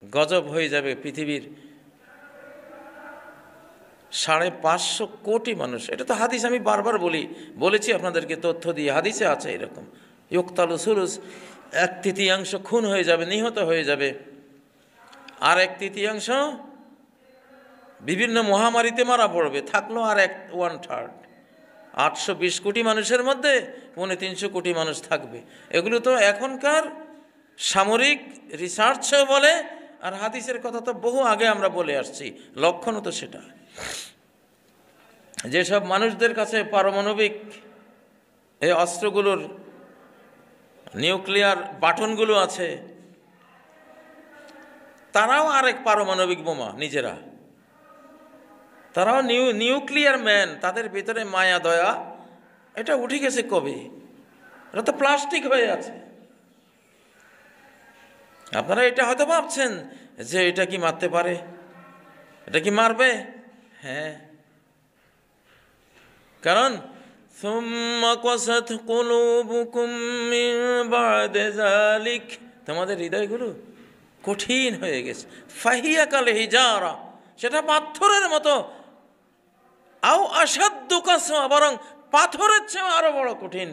গজব হয়ে যাবে। পৃথিবীর 550 কোটি মানুষ, এটা তো হাদিস, আমি বারবার বলেছি আপনাদেরকে, তথ্য দিয়ে, হাদিসে আছে এরকম। ইউকতালু সুলুস, 1/3 খুন হয়ে যাবে, নিহত হয়ে যাবে, আর 1/3 বিভিন্ন মহামারীতে মারা পড়বে, থাকলো আর 1/3। 820 কোটি মানুষের মধ্যে 350 কোটি মানুষ থাকবে। এগুলো তো এখনকার সামরিক রিসার্চও বলে, আর হাদিসের কথা তো বহু আগে আমরা বলে আসছি। লক্ষণও তো সেটা। যেসব মানুষদের কাছে পারমাণবিক এই অস্ত্রগুলোর নিউক্লিয়ার বাটনগুলো আছে, তারাও আরেক পারমাণবিক বোমা নিজেরা, তারাও নিউক্লিয়ার ম্যান। তাদের ভিতরে মায়া দয়া এটা উঠে গেছে কবে? এটা তো প্লাস্টিক হয়ে আছে। আপনারা এটা হয়তো ভাবছেন যে এটা কি মারতে পারে, এটা কি মারবে? হ্যাঁ, কারণ সুম্মা কাসাত কুলুবুকুম মিন বা'দি যালিক, তোমাদের হৃদয়গুলো কঠিন হয়ে গেছে। ফাহিয়া কাল হিজারা, সেটা পাথরের মতো। আও আসাদ্দু কাসওয়া, বরং পাথরের চেয়ে আরো বড় কঠিন।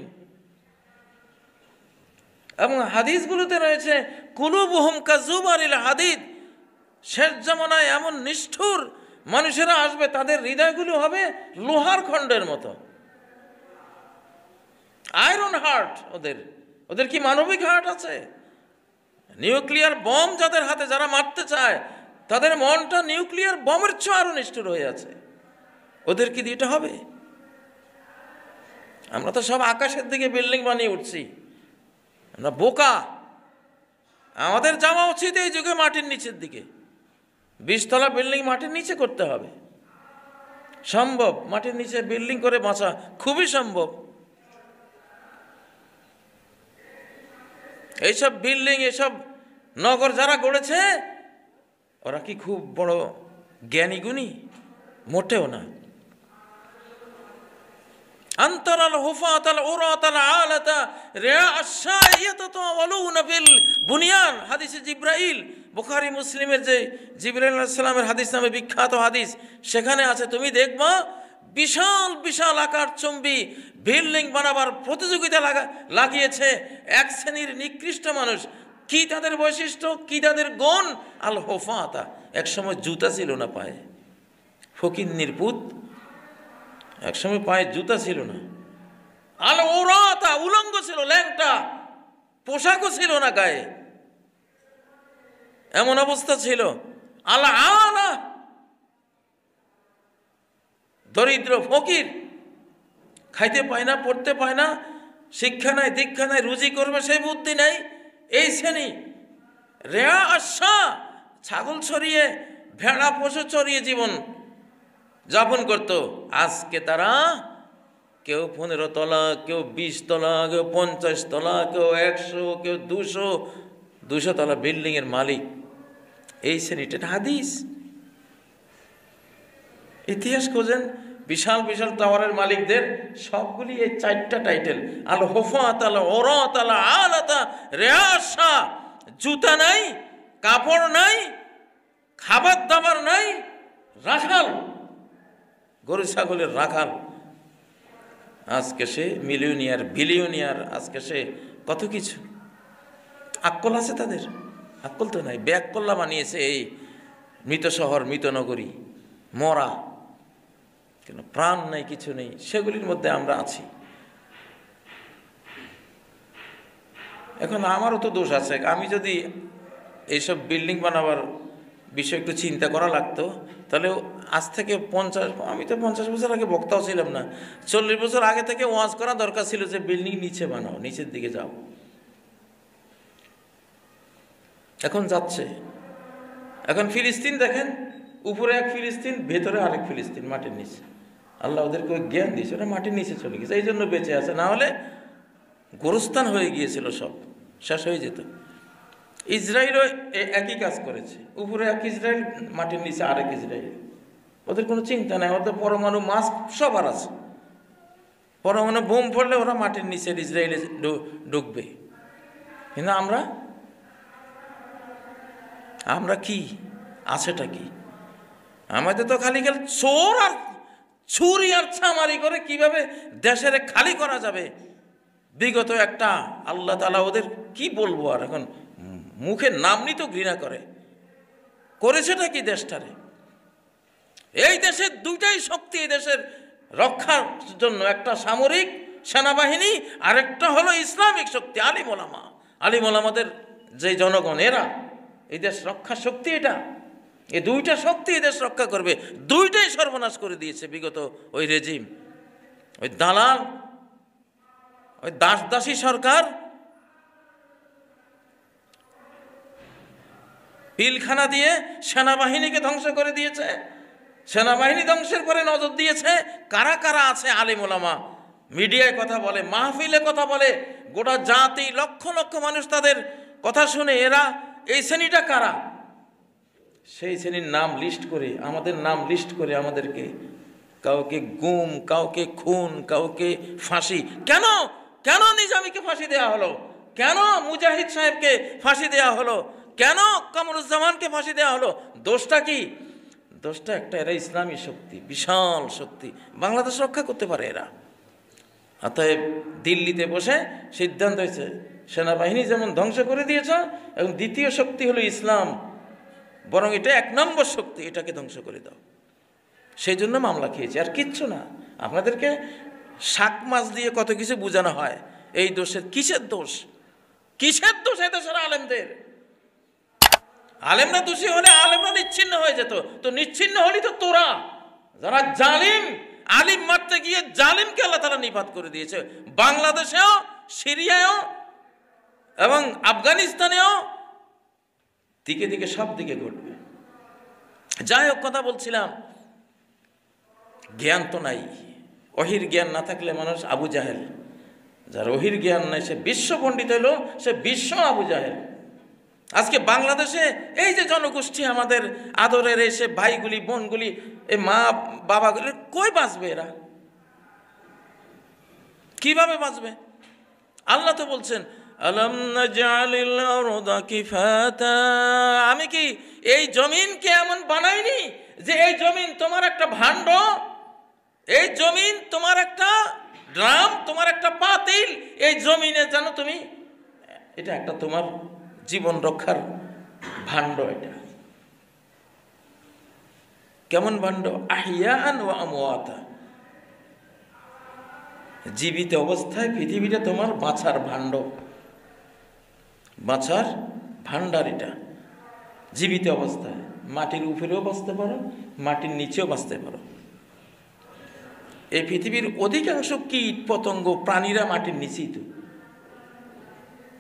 এবং হাদিসগুলোতে রয়েছে কুলুবুহুম কাজুবারিল হাদিদ, শেষ জামানায় এমন নিষ্ঠুর মানুষেরা আসবে, তাদের হৃদয়গুলো হবে লোহার খণ্ডের মতো, আয়রন হার্ট। ওদের কি মানবিক হার্ট আছে? নিউক্লিয়ার বম যাদের হাতে, যারা মারতে চায়, তাদের মনটা নিউক্লিয়ার বমের চেয়ে আরো নিষ্ঠুর হয়ে আছে। ওদের কি দিতে হবে? আমরা তো সব আকাশের দিকে বিল্ডিং বানিয়ে উঠছি, আমরা বোকা। আমাদের যাওয়া উচিত এই যুগে মাটির নিচের দিকে। 20 তলা বিল্ডিং মাটির নিচে করতে হবে। সম্ভব, মাটির নিচে বিল্ডিং করে বাঁচা খুবই সম্ভব। এইসব বিল্ডিং, এসব নগর যারা গড়েছে, ওরা কি খুব বড় জ্ঞানী গুণী? মোটেও না। আনতারাল হুফাতাল উরাতাল আলাতা রিয়া আশ-শাইয়াতাতাওয়ালুনা ফিল বুনিয়ান, হাদিসে জিবরাইল, বুখারী মুসলিমের যে জিবরাইল আলাইহিস সালামের হাদিস নামে বিখ্যাত হাদিস, সেখানে আছে, তুমি দেখবা বিশাল বিশাল আকারচুম্বী বিল্ডিং বানাবার প্রতিযোগিতা লাগিয়েছে এক শ্রেণীর নিকৃষ্ট মানুষ। কি তাদের বৈশিষ্ট্য, কি তাদের গুণ? আল হুফাতা, একসময় জুতা ছিল না পায়ে, ফকিন্নির পুত, একসময় পায়ে জুতা ছিল না। আল উরাতা, উলঙ্গ ছিল, ল্যাংটা, পোশাকও ছিল না গায়ে, এমন অবস্থা ছিল। আল আলা, দরিদ্র ফকির, খাইতে পায় না, পড়তে পায় না, শিক্ষা নাই, দীক্ষা নাই, রুজি করবে সেই বুদ্ধি নাই, এই শ্রেণী। রেয়া আশা, ছাগল চড়িয়ে, ভেড়া পশু চড়িয়ে জীবন যাপন করত। আজকে তারা কেউ 15 তলা, কেউ 20 তলা, কেউ 50 তলা, কেউ 100, কেউ 200 তলা বিল্ডিং এর মালিক। এই শ্রেণীটা হাদিস। ইতিহাস খোঁজেন, বিশাল বিশাল টাওয়ারের মালিকদের সবগুলি এই 4টা টাইটেল, আল হুফাত, আল উরাত, আল আলাতা, রিয়াসা। জুতা নাই, কাপড় নাই, খাবার দাবার নাই, রাখাল, গরু ছাগলের রাখাল। আজকে সে মিলিয়নিয়ার, বিলিয়নিয়ার, আজকে সে কত কিছু। আক্কল আছে তাদের? আক্কল তো নাই। ব্যাককল্লা বানিয়েছে এই মৃত শহর, মৃত নগরী, মরা, কেন প্রাণ নাই, কিছু নেই। সেগুলির মধ্যে আমরা আছি। এখন আমারও তো দোষ আছে। আমি যদি এইসব বিল্ডিং বানাবার বিষয় একটু চিন্তা করা লাগতো, তাহলে আজ থেকে 50, আমি তো 50 বছর আগে বক্তাও ছিলাম না, 40 বছর আগে থেকে ওয়াজ করা দরকার ছিল যে বিল্ডিং নিচে বানাও, নিচের দিকে যাও। এখন যাচ্ছে। এখন ফিলিস্তিন দেখেন, উপরে এক ফিলিস্তিন, ভেতরে আরেক ফিলিস্তিন, মাটির নিচে। আল্লাহ ওদেরকে ওই জ্ঞান দিয়েছে, ওরা মাটির নিচে চলে গেছে, এই জন্য বেঁচে আছে। না হলে গোরস্থান হয়ে গিয়েছিল, সব শেষ হয়ে যেত। ইসরায়েলও একই কাজ করেছে, উপরে এক ইসরায়েল, মাটির নিচে আরেক ইসরায়েল। ওদের কোনো চিন্তা নাই, ওদের পরমাণু মাস্ক সবার আছে। পরমাণু বোম পড়লে ওরা মাটির নিচে ইসরায়েলে ঢুকবে। কিন্তু আমরা আমরা কি আছেটা কি? আমাদের তো খালি খালি চোর আর ছুরি আর ছামারি করে কিভাবে দেশের খালি করা যাবে। বিগত একটা আল্লাহ তাআলা ওদের কি বলবো আর, এখন মুখের নাম নিতেও ঘৃণা করেছেটা কি দেশটারে। এই দেশের দুইটাই শক্তি এই দেশের রক্ষার জন্য, একটা সামরিক সেনাবাহিনী আর একটা হলো ইসলামিক শক্তি আলিম ওলামা। আলিম ওলামাদের যে জনগণ, এরা এই দেশ রক্ষার শক্তি। এটা এই দুইটা শক্তি এই দেশ রক্ষা করবে, দুইটাই সর্বনাশ করে দিয়েছে বিগত ওই রেজিম, ওই দালাল, ওই দাসী সরকার। পিলখানা দিয়ে সেনাবাহিনীকে ধ্বংস করে দিয়েছে, সেনাবাহিনী ধ্বংসের পরে নজর দিয়েছে কারা কারা আছে আলিম ওলামা। মিডিয়ায় কথা বলে, মাহফিলে কথা বলে, গোটা জাতি লক্ষ লক্ষ মানুষ তাদের কথা শুনে। এরা এই শ্রেণীটা কারা, সেই শ্রেণীর নাম লিস্ট করে, আমাদের নাম লিস্ট করে আমাদেরকে কাউকে গুম, কাউকে খুন, কাউকে ফাঁসি। কেন কেন নিজামীকে ফাঁসি দেওয়া হলো? কেন মুজাহিদ সাহেবকে ফাঁসি দেওয়া হলো? কেন কামরুজ্জামানকে ফাঁসি দেওয়া হলো? দোষটা কি? দোষটা একটা, এরা ইসলামী শক্তি, বিশাল শক্তি, বাংলাদেশ রক্ষা করতে পারে এরা। অতএব দিল্লিতে বসে সিদ্ধান্ত হয়েছে সেনাবাহিনী যেমন ধ্বংস করে দিয়েছ, এবং দ্বিতীয় শক্তি হলো ইসলাম, বরং এটা 1 নম্বর শক্তি, এটাকে ধ্বংস করে দাও। সেই জন্য মামলা খেয়েছে, আর কিচ্ছু না। আপনাদেরকে শাক মাছ দিয়ে কত কিছু বোঝানো হয়। এই দোষের কিসের দোষ? কিসের দোষ এদেশের আলেমদের? আলেমরা দোষী হলে আলেমরা নিচ্ছিন্ন হয়ে যেত, তো নিচ্ছিন্ন হলি তো তোরা যারা জালিম। আলিম মারতে গিয়ে জালিমকে আল্লাহ তাআলা নিপাত করে দিয়েছে। বাংলাদেশেও, সিরিয়ায়ও এবং আফগানিস্তানেও দিকে দিকে সব দিকে ঘটবে। যাই হোক, কথা বলছিলাম, জ্ঞান তো নাই। ওহির জ্ঞান না থাকলে মানুষ আবু জাহেল, যার ওহির জ্ঞান নাই সে বিশ্ব পণ্ডিত হলো, সে বিশ্ব আবু জাহেল। আজকে বাংলাদেশে এই যে জনগোষ্ঠী আমাদের আদরের, এসে ভাইগুলি, বোনগুলি, এই মা বাবাগুলি, কই বাঁচবে এরা? কিভাবে বাঁচবে? আল্লাহ তো বলছেন আলাম নাজআলিল আরদা কিফাতা, আমি কি এই জমিনকে এমন বানাইনি যে এই জমিন তোমার একটা ভাণ্ড, এই জমিন তোমার একটা ড্রাম, তোমার একটা পাতিল। এই জমিনে জানো তুমি, এটা একটা তোমার জীবন রক্ষার ভাণ্ড। এটা কেমন ভাণ্ড? আহিয়ান ওয়া আমওয়াতা, জীবিত অবস্থায় পৃথিবীটা তোমার বাঁচার ভাণ্ড, বাঁচার ভাণ্ডার। এটা জীবিত অবস্থায় মাটির উপরেও বাঁচতে পারো, মাটির নিচেও বাঁচতে পারো। এই পৃথিবীর অধিকাংশ কীট পতঙ্গ প্রাণীরা মাটির নিচেই, তো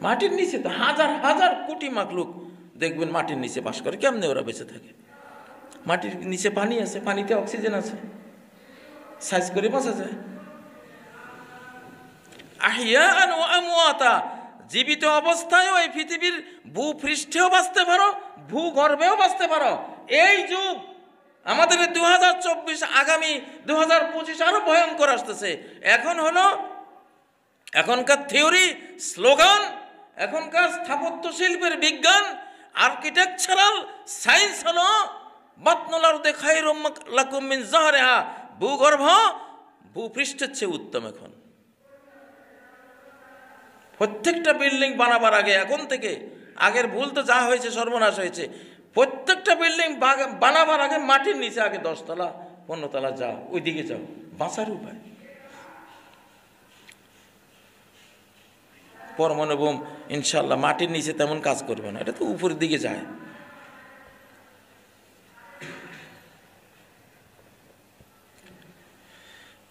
মাটির নিচে তো হাজার হাজার কোটি মাখলুক দেখবেন মাটির নিচে বাস করে। কেমনে ওরা বেঁচে থাকে? মাটির নিচে পানি আছে, পানিতে অক্সিজেন আছে, সাইজ করে বাঁচা যায়। আহিয়ান ওয়া আমওয়াতা, জীবিত অবস্থায়ও এই পৃথিবীর ভূপৃষ্ঠেও বাঁচতে পারো, ভূগর্ভেও বাঁচতে পারো। এই যুগ আমাদের 2024, আগামী 2025 আরো ভয়ঙ্কর আসতেছে। এখন হলো এখনকার থিওরি, স্লোগান, এখনকার স্থাপত্য শিল্পের বিজ্ঞান, আর্কিটেকচারাল সায়েন্স হলো বাতনুল আরদি খায়রুম লাকুম মিন যাহরিহা, ভূগর্ভ ভূপৃষ্ঠের চেয়ে উত্তম। এখন প্রত্যেকটা বিল্ডিং বানাবার আগে, এখন থেকে, আগের ভুল তো যা হয়েছে সর্বনাশ হয়েছে, প্রত্যেকটা বিল্ডিং বানাবার আগে মাটির নিচে আগে 10 তলা 15 তলা যাও, ওইদিকে যাও, বাঁচার উপায়। পরমাণু বোম ইনশাল্লাহ মাটির নিচে তেমন কাজ করবে না, এটা তো উপরের দিকে যায়।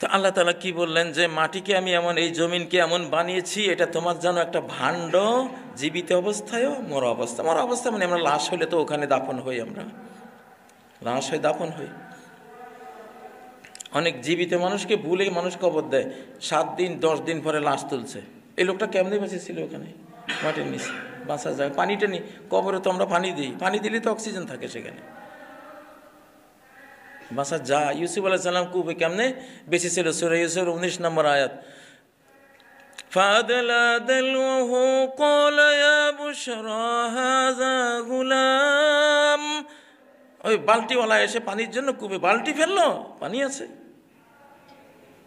তো আল্লাহ তাআলা কি বললেন? যে মাটিকে আমি এমন, এই জমিনকে এমন বানিয়েছি, এটা তোমার যেন একটা ভাণ্ড, জীবিত অবস্থায়ও মরা অবস্থা। মরা অবস্থা মানে আমরা লাশ হলে তো ওখানে দাফন হই, আমরা লাশ হয়ে দাফন হই। অনেক জীবিত মানুষকে ভুলে মানুষ কবর দেয়, 7 দিন 10 দিন পরে লাশ তুলছে। এই লোকটা কেমনে বেঁচেছিল ওখানে মাটির নিচে? বাঁচা যায়? পানিটা নি, কবরে তো আমরা পানি দিই, পানি দিলে তো অক্সিজেন থাকে সেখানে, বাঁচা যায়। ইউসুফ আলাইহিস সালাম কুবে কেমনে বেঁচেছিল? সূরা ইউসুফের 19 নম্বর আয়াত, فأدلى دلوه قال يا بشرى هذا غلام। ওই বালতিওয়ালা এসে পানির জন্য কূপে বালতি ফেললো, পানি আছে।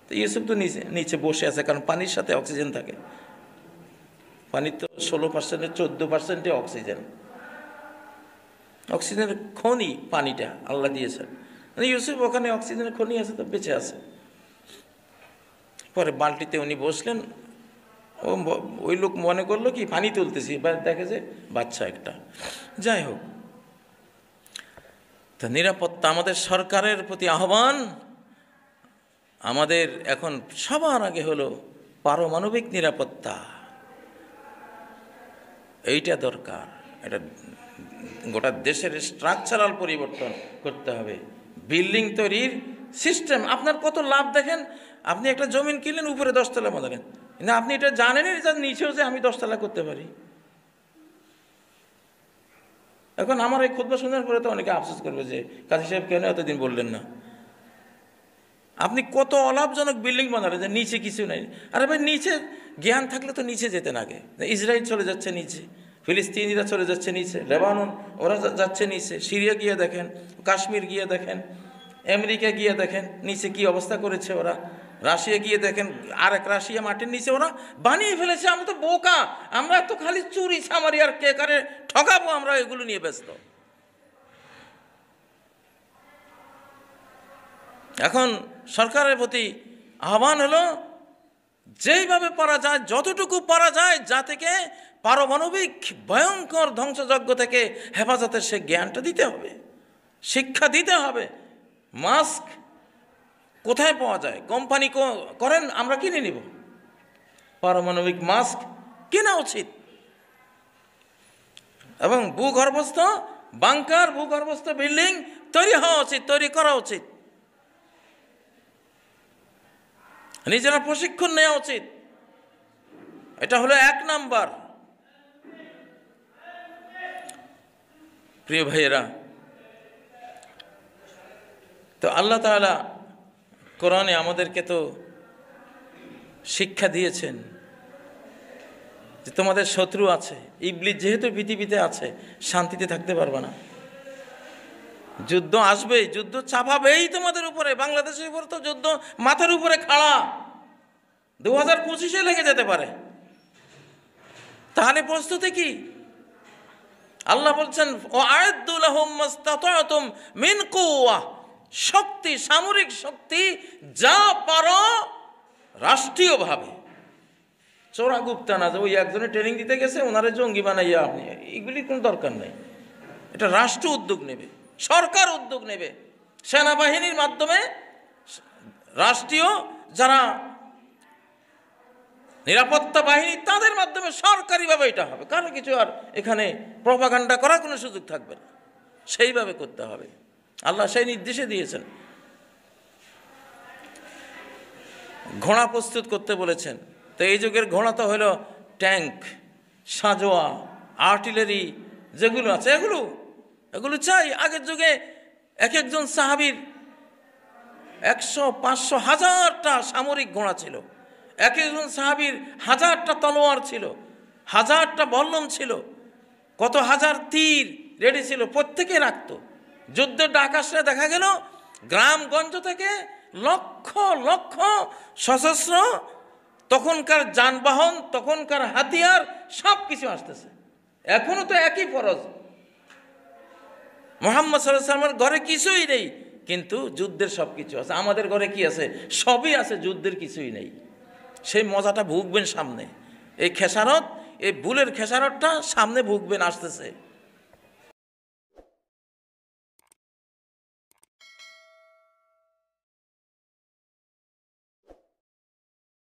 তো ইউসুফ তো নিচে নিচে বসে আছে, কারণ পানির সাথে অক্সিজেন থাকে। পানির তো 16% 14% অক্সিজেন, অক্সিজেনের খনি পানিটা আল্লাহ দিয়েছেন। ইউসুফ ওখানে অক্সিজেনের খনি আছে, তো বেঁচে আছে। পরে বালতিতে উনি বসলেন, ওই লোক মনে করলো কি পানি তুলতেছি, দেখে যে বাচ্চা একটা। যাই হোক, তা নিরাপত্তা আমাদের সরকারের প্রতি আহ্বান, আমাদের এখন সবার আগে হলো পারমাণবিক নিরাপত্তা, এইটা দরকার। এটা গোটা দেশের স্ট্রাকচারাল পরিবর্তন করতে হবে। বিল্ডিং তৈরির সিস্টেম, আপনার কত লাভ দেখেন। আপনি একটা জমিন কিনলেন, উপরে 10 তলা বানালেন, না আপনি এটা জানেনই যে নিচেও যে আমি 10 তলা করতে পারি। এখন আমার এই খুতবা শোনার পরে তো অনেকে আফসোস করবে যে কাজী সাহেব কেন এতদিন বললেন না। আপনি কত অলাভজনক বিল্ডিং বানালেন যে নিচে কিছু নাই। আরে ভাই, নিচে জ্ঞান থাকলে তো নিচে যেতেন আগে। ইসরায়েল চলে যাচ্ছে নিচে, ফিলিস্তিনিরা চলে যাচ্ছে নিচে, লেবানন ওরা যাচ্ছে নিচে, সিরিয়া গিয়ে দেখেন, কাশ্মীর গিয়ে দেখেন, আমেরিকা গিয়ে দেখেন নিচে কি অবস্থা করেছে ওরা, রাশিয়া গিয়ে দেখেন আরেক রাশিয়া মাটির নিচে ওরা বানিয়ে ফেলেছে। আমরা তো বোকা, আমরা তো খালি চুরি চামারি আর কে কারে ঠকাবো, আমরা এগুলো নিয়ে ব্যস্ত। এখন সরকারের প্রতি আহ্বান হলো যেইভাবে পারা যায়, যতটুকু পারা যায়, যা থেকে পারমাণবিক ভয়ঙ্কর ধ্বংসযজ্ঞ থেকে হেফাজতের সে জ্ঞানটা দিতে হবে, শিক্ষা দিতে হবে। মাস্ক কোথায় পাওয়া যায়? কোম্পানি করেন, আমরা কিনে নিব। পারমাণবিক মাস্ক কেনা উচিত, এবং ভূগর্ভস্থ বাংকার, ভূগর্ভস্থ বিল্ডিং তৈরি হওয়া উচিত, তৈরি করা উচিত। নিজেরা প্রশিক্ষণ নেওয়া উচিত। এটা হলো 1 নাম্বার। প্রিয় ভাইয়েরা, তো আল্লাহ তাআলা কোরআনে আমাদেরকে তো শিক্ষা দিয়েছেন যে তোমাদের শত্রু আছে, ইবলিস যেহেতু পৃথিবীতে আছে, শান্তিতে থাকতে পারবে না। যুদ্ধ আসবেই, যুদ্ধ চাপাবেই তোমাদের উপরে। বাংলাদেশের উপর তো যুদ্ধ মাথার উপরে খাড়া, 2025-এ লেগে যেতে পারে। তাহলে প্রস্তুতি কি? আল্লাহ বলছেন ওয়া'আদ্দু লাহুম মাসতাতা'তুম মিন কুওয়া, শক্তি, সামরিক শক্তি যা পারো রাষ্ট্রীয়ভাবে। চোরাগুপ্তা না যে ওই একজনে ট্রেনিং দিতে গেছে ওনারে জঙ্গি বানাইয়া, আপনি এগুলির কোনো দরকার নেই। এটা রাষ্ট্র উদ্যোগ নেবে, সরকার উদ্যোগ নেবে, সেনাবাহিনীর মাধ্যমে, রাষ্ট্রীয় যারা নিরাপত্তা বাহিনী তাদের মাধ্যমে সরকারিভাবে এটা হবে। কারণ কিছু আর এখানে প্রপাগান্ডা করার কোনো সুযোগ থাকবে না, সেইভাবে করতে হবে। আল্লাহ সেই নির্দেশে দিয়েছেন। ঘোড়া প্রস্তুত করতে বলেছেন। তো এই যুগের ঘোড়া তো হলো ট্যাঙ্ক, সাঁজোয়া, আর্টিলারি যেগুলো আছে, এগুলো চাই। আগের যুগে এক একজন সাহাবীর 100, 500, 1000টা সামরিক ঘোড়া ছিল। এক একজন সাহাবীর 1000টা তলোয়ার ছিল, 1000টা বল্লম ছিল, কত হাজার তীর রেডি ছিল, প্রত্যেকে রাখতো। যুদ্ধের ডাক আসলে দেখা গেল গ্রামগঞ্জ থেকে লক্ষ লক্ষ সশস্ত্র, তখনকার যানবাহন, তখনকার হাতিয়ার সব কিছু আসতেছে। এখনো তো একই ফরজ। মুহাম্মদ সাল্লাল্লাহু আলাইহি ওয়াসাল্লামের ঘরে কিছুই নেই, কিন্তু যুদ্ধের সব কিছু আছে। আমাদের ঘরে কি আছে? সবই আছে, যুদ্ধের কিছুই নেই। সেই মজাটা ভুগবেন সামনে। এই খেসারত, এই বুলের খেসারতটা সামনে ভুগবেন, আসতেছে।